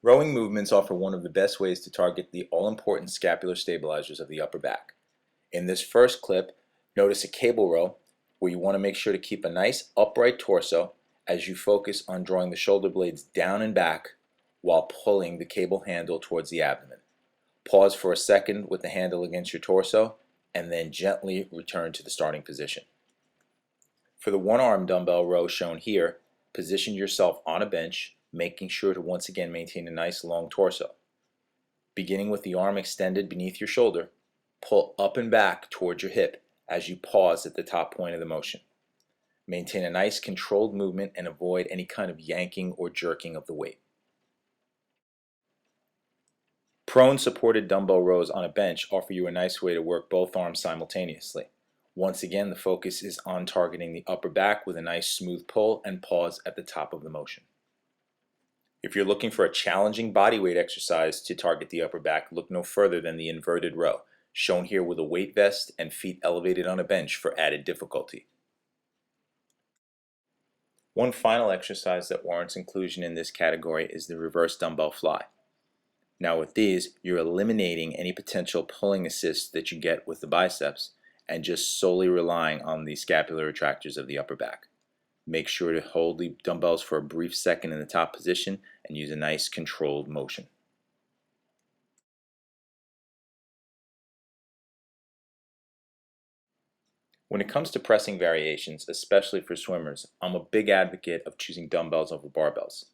Rowing movements offer one of the best ways to target the all-important scapular stabilizers of the upper back. In this first clip, notice a cable row where you want to make sure to keep a nice upright torso as you focus on drawing the shoulder blades down and back while pulling the cable handle towards the abdomen. Pause for a second with the handle against your torso and then gently return to the starting position. For the one-arm dumbbell row shown here, position yourself on a bench, making sure to once again maintain a nice long torso. Beginning with the arm extended beneath your shoulder, pull up and back towards your hip as you pause at the top point of the motion. Maintain a nice controlled movement and avoid any kind of yanking or jerking of the weight. Prone supported dumbbell rows on a bench offer you a nice way to work both arms simultaneously. Once again, the focus is on targeting the upper back with a nice smooth pull and pause at the top of the motion. If you're looking for a challenging bodyweight exercise to target the upper back, look no further than the inverted row, shown here with a weight vest and feet elevated on a bench for added difficulty. One final exercise that warrants inclusion in this category is the reverse dumbbell fly. Now with these, you're eliminating any potential pulling assist that you get with the biceps and just solely relying on the scapular retractors of the upper back. Make sure to hold the dumbbells for a brief second in the top position and use a nice controlled motion. When it comes to pressing variations, especially for swimmers, I'm a big advocate of choosing dumbbells over barbells.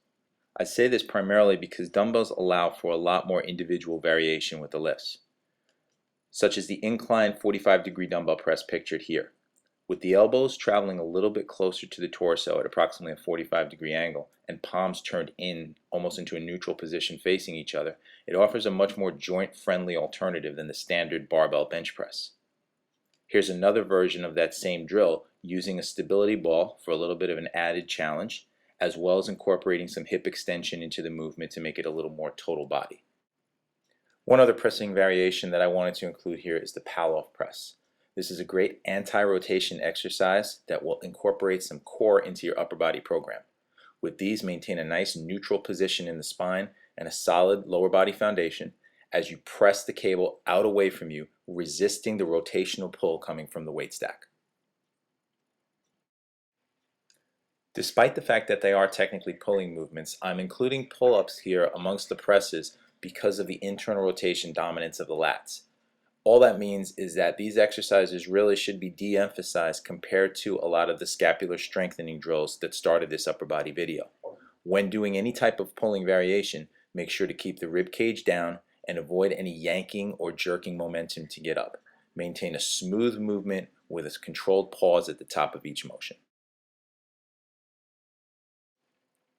I say this primarily because dumbbells allow for a lot more individual variation with the lifts, such as the Incline 45-degree dumbbell press pictured here. With the elbows traveling a little bit closer to the torso at approximately a 45-degree angle and palms turned in almost into a neutral position facing each other, it offers a much more joint-friendly alternative than the standard barbell bench press. Here's another version of that same drill using a stability ball for a little bit of an added challenge, as well as incorporating some hip extension into the movement to make it a little more total body. One other pressing variation that I wanted to include here is the Pallof Press. This is a great anti-rotation exercise that will incorporate some core into your upper body program. With these, maintain a nice neutral position in the spine and a solid lower body foundation as you press the cable out away from you, resisting the rotational pull coming from the weight stack. Despite the fact that they are technically pulling movements, I'm including pull-ups here amongst the presses because of the internal rotation dominance of the lats. All that means is that these exercises really should be de-emphasized compared to a lot of the scapular strengthening drills that started this upper body video. When doing any type of pulling variation, make sure to keep the rib cage down and avoid any yanking or jerking momentum to get up. Maintain a smooth movement with a controlled pause at the top of each motion.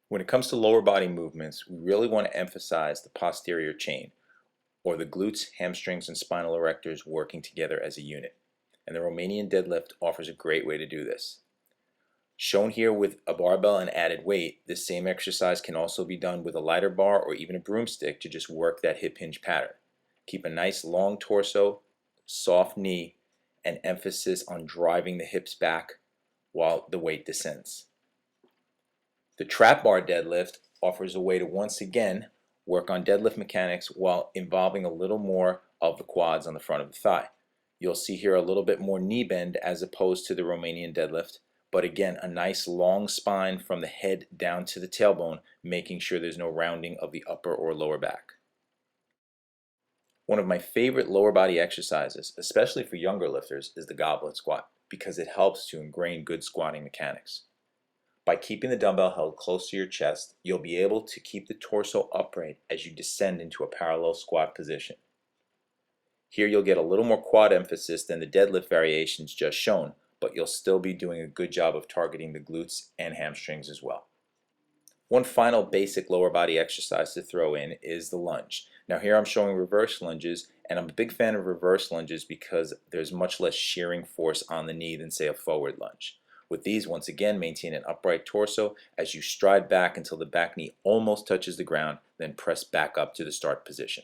When it comes to lower body movements, we really want to emphasize the posterior chain, or the glutes, hamstrings, and spinal erectors working together as a unit. And the Romanian deadlift offers a great way to do this. Shown here with a barbell and added weight, this same exercise can also be done with a lighter bar or even a broomstick to just work that hip hinge pattern. Keep a nice long torso, soft knee, and emphasis on driving the hips back while the weight descends. The trap bar deadlift offers a way to once again work on deadlift mechanics while involving a little more of the quads on the front of the thigh. You'll see here a little bit more knee bend as opposed to the Romanian deadlift, but again a nice long spine from the head down to the tailbone, making sure there's no rounding of the upper or lower back. One of my favorite lower body exercises, especially for younger lifters, is the goblet squat because it helps to ingrain good squatting mechanics. By keeping the dumbbell held close to your chest, you'll be able to keep the torso upright as you descend into a parallel squat position. Here you'll get a little more quad emphasis than the deadlift variations just shown, but you'll still be doing a good job of targeting the glutes and hamstrings as well. One final basic lower body exercise to throw in is the lunge. Now here I'm showing reverse lunges, and I'm a big fan of reverse lunges because there's much less shearing force on the knee than say a forward lunge. With these, once again, maintain an upright torso as you stride back until the back knee almost touches the ground, then press back up to the start position.